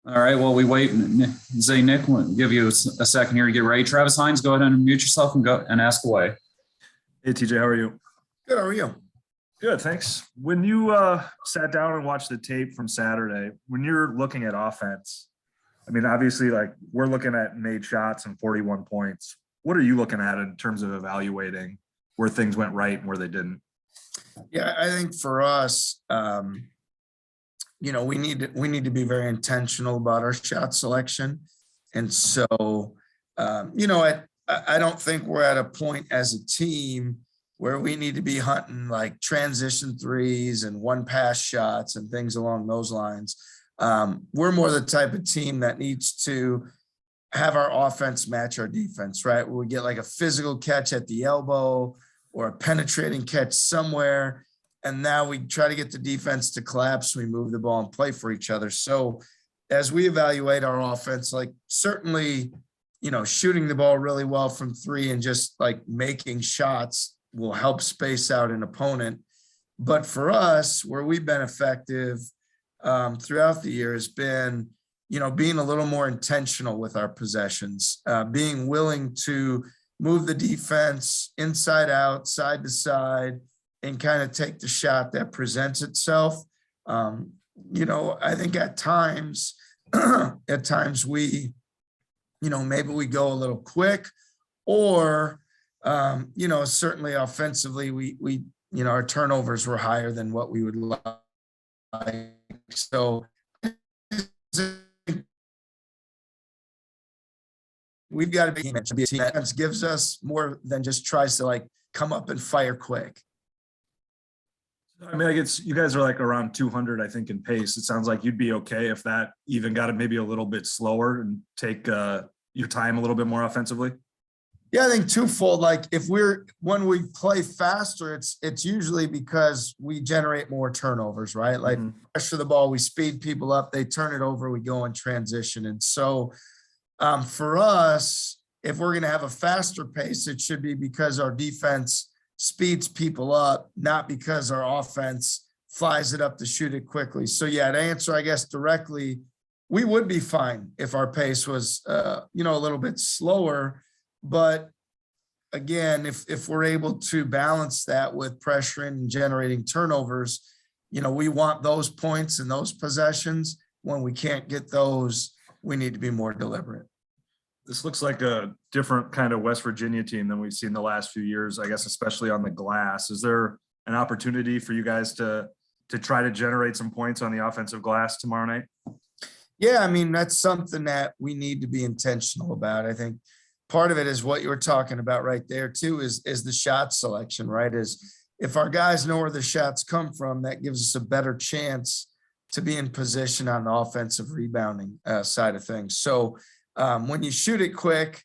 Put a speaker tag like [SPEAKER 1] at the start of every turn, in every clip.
[SPEAKER 1] All right. Well, we wait. Zay, Nick, we'll give you a second here to get ready. Travis Hines, go ahead and unmute yourself and go and ask away.
[SPEAKER 2] Hey, TJ, how are you?
[SPEAKER 3] Good. How are you?
[SPEAKER 2] Good, thanks. When you sat down and watched the tape from Saturday, when you're looking at offense, I mean, obviously, like we're looking at made shots and 41 points. What are you looking at in terms of evaluating where things went right and where they didn't?
[SPEAKER 3] Yeah, I think for us, we need to be very intentional about our shot selection, and so, I don't think we're at a point as a team where we need to be hunting like transition threes and one pass shots and things along those lines. We're more the type of team that needs to have our offense match our defense, right? Where we get like a physical catch at the elbow or a penetrating catch somewhere. And now we try to get the defense to collapse. We move the ball and play for each other. So as we evaluate our offense, like certainly, shooting the ball really well from three and just like making shots will help space out an opponent. But for us, where we've been effective throughout the year has been, being a little more intentional with our possessions, being willing to move the defense inside out, side to side, and kind of take the shot that presents itself. I think at times we, maybe we go a little quick or, certainly offensively, we our turnovers were higher than what we would like. So we've got to be a team that gives us more than just tries to like come up and fire quick.
[SPEAKER 2] I mean, I guess you guys are like around 200, I think, in pace. It sounds like you'd be okay if that even got it maybe a little bit slower and take your time a little bit more offensively.
[SPEAKER 3] Yeah, I think twofold. Like when we play faster, it's usually because we generate more turnovers, right? Like pressure the ball, we speed people up, they turn it over, we go in transition. And so for us, if we're going to have a faster pace, it should be because our defense speeds people up, not because our offense flies it up to shoot it quickly. So yeah, to answer, I guess, directly, we would be fine if our pace was, a little bit slower. But again, if we're able to balance that with pressuring and generating turnovers, we want those points and those possessions. When we can't get those, we need to be more deliberate.
[SPEAKER 2] This looks like a different kind of West Virginia team than we've seen the last few years, I guess, especially on the glass. Is there an opportunity for you guys to try to generate some points on the offensive glass tomorrow night?
[SPEAKER 3] Yeah, I mean, that's something that we need to be intentional about. I think part of it is what you were talking about right there too, is the shot selection, right? Is if our guys know where the shots come from, that gives us a better chance to be in position on the offensive rebounding side of things. So when you shoot it quick,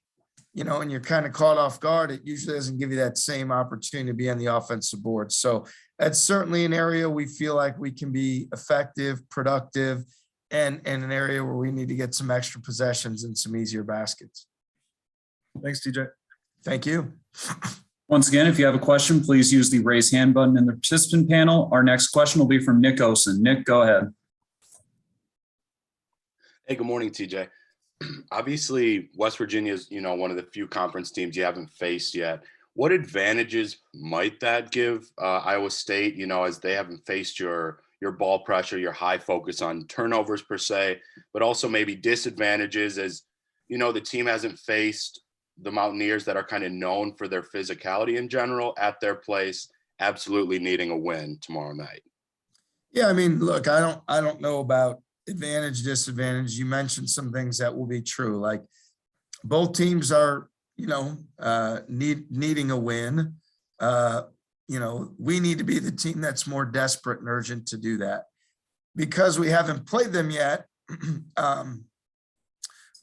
[SPEAKER 3] and you're kind of caught off guard, it usually doesn't give you that same opportunity to be on the offensive board. So that's certainly an area we feel like we can be effective, productive, and an area where we need to get some extra possessions and some easier baskets.
[SPEAKER 2] Thanks, TJ.
[SPEAKER 3] Thank you.
[SPEAKER 1] Once again, if you have a question, please use the raise hand button in the participant panel. Our next question will be from Nick Osen. Nick, go ahead.
[SPEAKER 4] Hey, good morning, TJ. Obviously, West Virginia is, one of the few conference teams you haven't faced yet. What advantages might that give Iowa State, as they haven't faced your ball pressure, your high focus on turnovers per se, but also maybe disadvantages as, the team hasn't faced the Mountaineers that are kind of known for their physicality in general at their place, absolutely needing a win tomorrow night.
[SPEAKER 3] Yeah, I mean, look, I don't know about advantage, disadvantage. You mentioned some things that will be true. Like both teams are, needing a win. We need to be the team that's more desperate and urgent to do that. Because we haven't played them yet,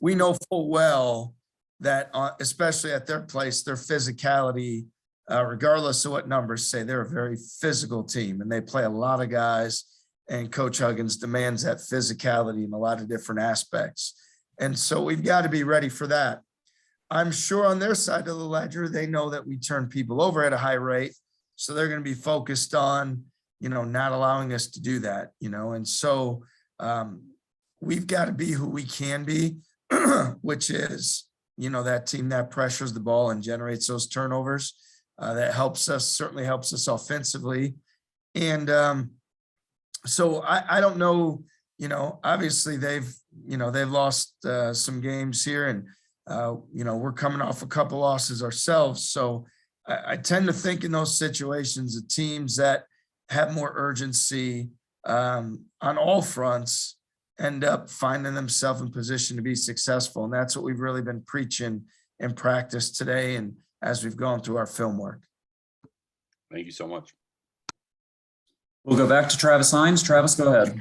[SPEAKER 3] we know full well that, especially at their place, their physicality, regardless of what numbers say, they're a very physical team and they play a lot of guys, and Coach Huggins demands that physicality in a lot of different aspects. And so we've got to be ready for that. I'm sure on their side of the ledger, they know that we turn people over at a high rate. So they're going to be focused on, not allowing us to do that, and so we've got to be who we can be, which is, that team that pressures the ball and generates those turnovers. That certainly helps us offensively. And so I don't know, obviously they've lost some games here, and, we're coming off a couple losses ourselves. So I tend to think in those situations, the teams that have more urgency on all fronts end up finding themselves in position to be successful. And that's what we've really been preaching in practice today and as we've gone through our film work.
[SPEAKER 4] Thank you so much.
[SPEAKER 1] We'll go back to Travis Hines. Travis, go ahead.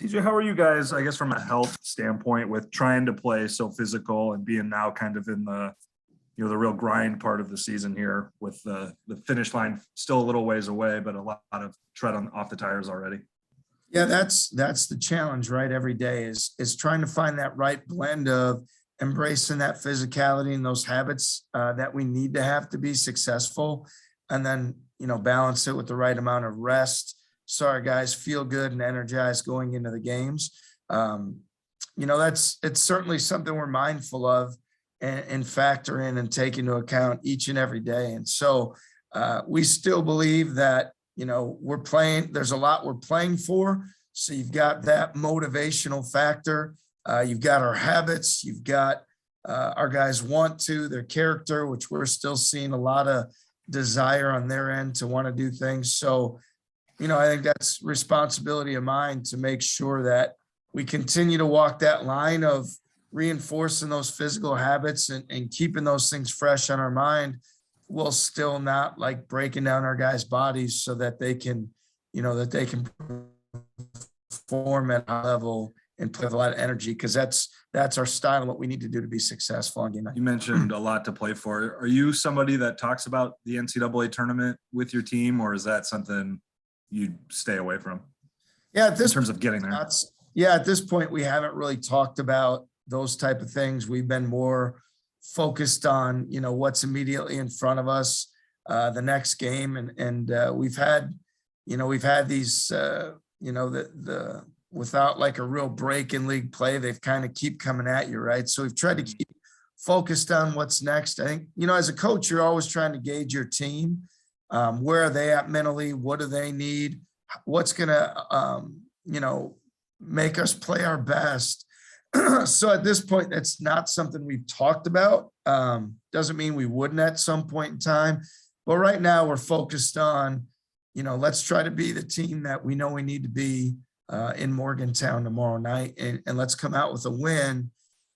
[SPEAKER 2] TJ, how are you guys, I guess, from a health standpoint with trying to play so physical and being now kind of in the real grind part of the season here with the finish line still a little ways away, but a lot of tread off the tires already?
[SPEAKER 3] Yeah, that's the challenge, right? Every day is trying to find that right blend of embracing that physicality and those habits that we need to have to be successful, and then, balance it with the right amount of rest so our guys feel good and energized going into the games. It's certainly something we're mindful of and factor in and take into account each and every day. And so we still believe that, we're playing, there's a lot we're playing for. So you've got that motivational factor. You've got our habits. You've got our guys their character, which we're still seeing a lot of desire on their end to want to do things. So, I think that's responsibility of mine to make sure that we continue to walk that line of reinforcing those physical habits and keeping those things fresh on our mind, while still not like breaking down our guys' bodies so that they can, perform at a level and play with a lot of energy, because that's our style and what we need to do to be successful on game night.
[SPEAKER 2] You mentioned a lot to play for. Are you somebody that talks about the NCAA tournament with your team, or is that something you'd stay away from?
[SPEAKER 3] Yeah, in
[SPEAKER 2] terms of getting there.
[SPEAKER 3] At this point, we haven't really talked about those type of things. We've been more focused on, what's immediately in front of us, the next game. And we've had these, without like a real break in league play, they've kind of keep coming at you, right? So we've tried to keep focused on what's next. I think, as a coach, you're always trying to gauge your team. Where are they at mentally? What do they need? What's going to, make us play our best? So at this point, that's not something we've talked about. Doesn't mean we wouldn't at some point in time. But right now we're focused on, let's try to be the team that we know we need to be in Morgantown tomorrow night. And let's come out with a win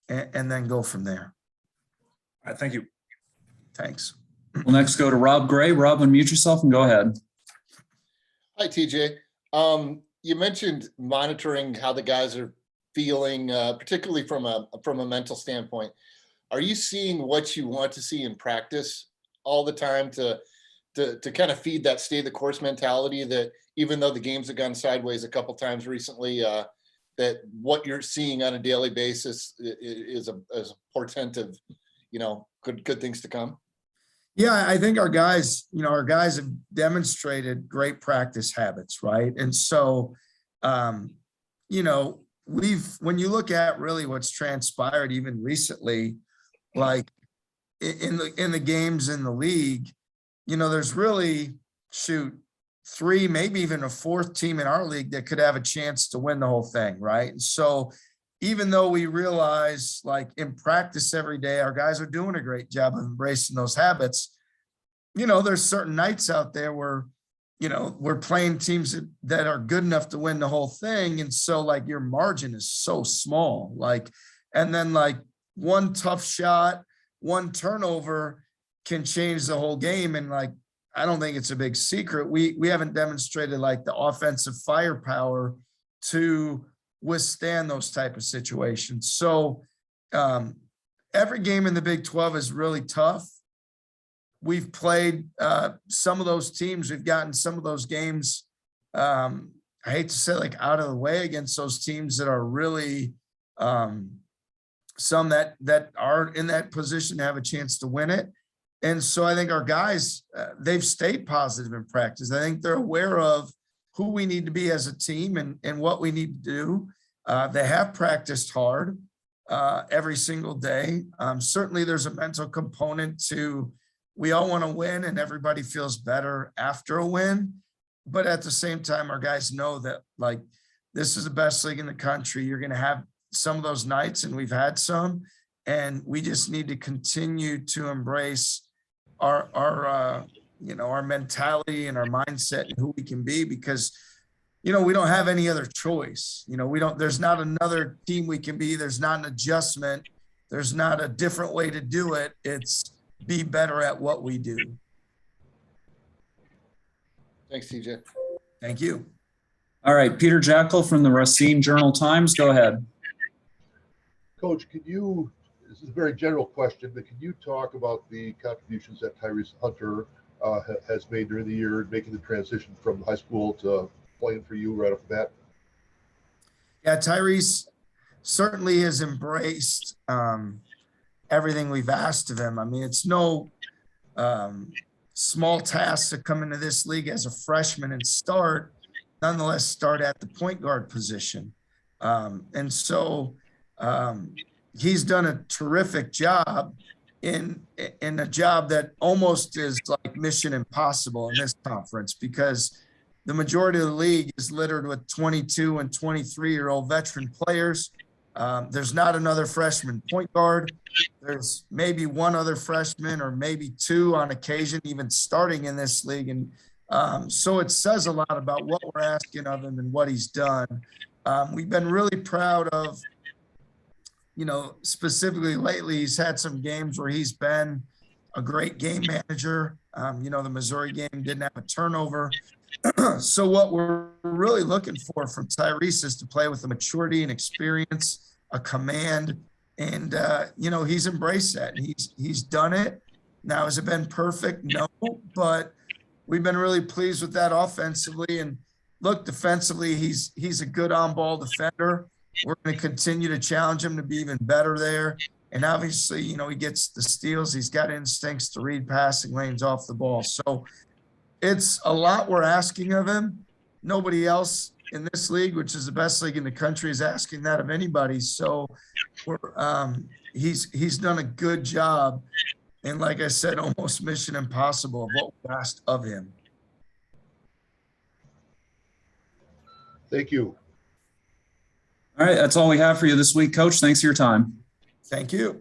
[SPEAKER 3] and then go from there.
[SPEAKER 2] All right, thank you.
[SPEAKER 3] Thanks.
[SPEAKER 1] We'll next go to Rob Gray. Rob, unmute yourself and go ahead.
[SPEAKER 5] Hi, TJ. You mentioned monitoring how the guys are feeling, particularly from a mental standpoint. Are you seeing what you want to see in practice all the time to kind of feed that stay the course mentality, that even though the games have gone sideways a couple times recently, that what you're seeing on a daily basis is a portent of, good things to come?
[SPEAKER 3] Yeah, I think our guys have demonstrated great practice habits, right? And so, when you look at really what's transpired even recently, like in the games in the league, there's really three, maybe even a fourth team in our league that could have a chance to win the whole thing, right? And so even though we realize, like, in practice every day, our guys are doing a great job of embracing those habits, there's certain nights out there where, we're playing teams that are good enough to win the whole thing. And so, like, your margin is so small, and then one tough shot, one turnover can change the whole game. And I don't think it's a big secret. We haven't demonstrated the offensive firepower to withstand those type of situations. So every game in the Big 12 is really tough. We've played some of those teams. We've gotten some of those games, I hate to say, out of the way against those teams that are really some that are in that position to have a chance to win it. And so I think our guys, they've stayed positive in practice. I think they're aware of who we need to be as a team and what we need to do. They have practiced hard every single day. Certainly there's a mental component to, we all want to win and everybody feels better after a win. But at the same time, our guys know that like, this is the best league in the country. You're going to have some of those nights, and we've had some, and we just need to continue to embrace our mentality and our mindset and who we can be, because, we don't have any other choice. There's not another team we can be. There's not an adjustment. There's not a different way to do it. It's be better at what we do.
[SPEAKER 5] Thanks, TJ.
[SPEAKER 3] Thank you.
[SPEAKER 1] All right, Peter Jackal from the Racine Journal-Times, go ahead.
[SPEAKER 6] Coach, this is a very general question, but can you talk about the contributions that Tyrese Hunter has made during the year, making the transition from high school to playing for you right off the bat?
[SPEAKER 3] Yeah, Tyrese certainly has embraced everything we've asked of him. I mean, it's no small task to come into this league as a freshman and nonetheless start at the point guard position. And so he's done a terrific job in a job that almost is like mission impossible in this conference, because the majority of the league is littered with 22 and 23-year-old veteran players. There's not another freshman point guard. There's maybe one other freshman or maybe two on occasion, even starting in this league. And so it says a lot about what we're asking of him and what he's done. We've been really proud of, specifically lately, he's had some games where he's been a great game manager. The Missouri game didn't have a turnover. So what we're really looking for from Tyrese is to play with the maturity and experience, a command, and he's embraced that. He's done it. Now, has it been perfect? No, but we've been really pleased with that offensively. And look, defensively, he's a good on-ball defender. We're going to continue to challenge him to be even better there. And obviously, he gets the steals. He's got instincts to read passing lanes off the ball. So it's a lot we're asking of him. Nobody else in this league, which is the best league in the country, is asking that of anybody. So he's done a good job. And like I said, almost mission impossible of what we asked of him.
[SPEAKER 6] Thank you.
[SPEAKER 1] All right, that's all we have for you this week, Coach. Thanks for your time.
[SPEAKER 3] Thank you.